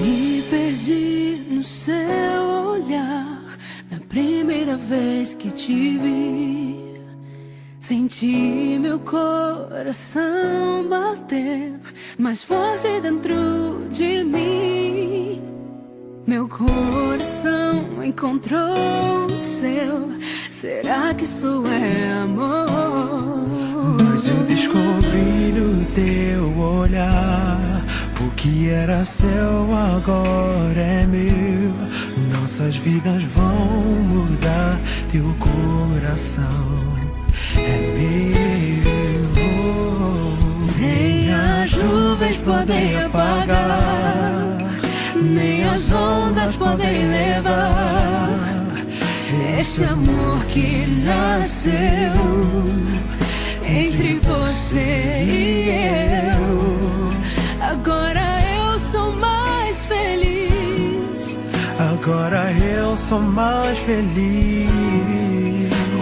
Me perdi no seu olhar na primeira vez que te vi. Senti meu coração bater mais forte dentro de mim. Meu coração encontrou o seu. Será que isso é amor? Mas eu descobri no teu olhar o que era seu agora é meu. Nossas vidas vão mudar. Teu coração é meu. Nem as nuvens podem apagar, nem as ondas podem levar esse amor que nasceu entre você e eu. Agora eu sou mais feliz. Agora eu sou mais feliz.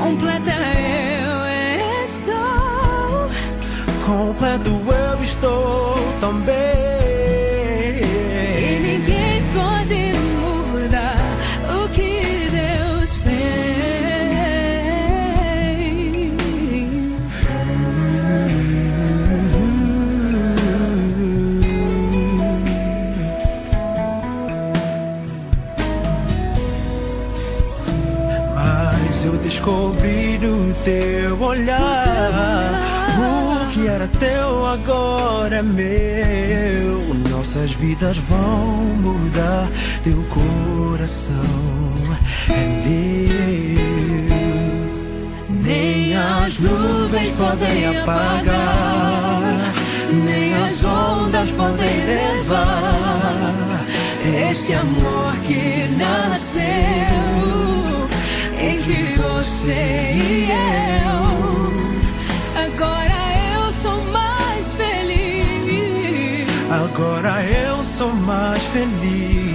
Completa eu estou. Completo eu estou também. E ninguém pode mudar o que Deus fez. Mas eu descobri no teu olhar o que era teu agora é meu. Nossas vidas vão mudar. Teu coração é meu. Nem as nuvens podem apagar, nem as ondas podem levar esse amor que nasceu entre você e eu. Agora eu sou mais feliz. Agora eu sou mais feliz.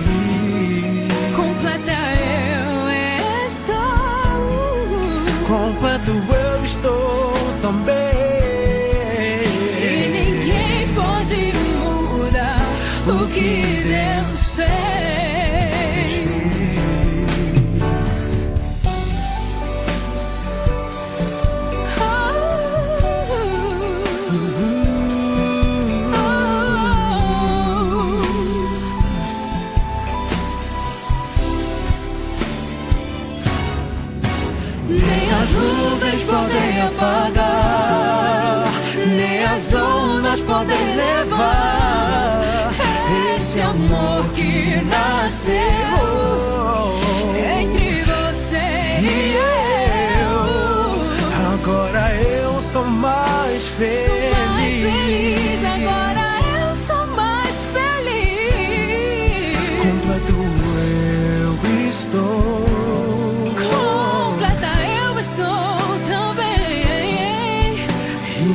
Completa eu estou. Completo eu estou também. E ninguém pode mudar o que Deus fez. Nem as nuvens podem apagar, nem as ondas podem levar esse amor que nasceu entre você e eu. Agora eu sou mais feliz. Sou mais feliz, agora eu sou mais feliz. Completo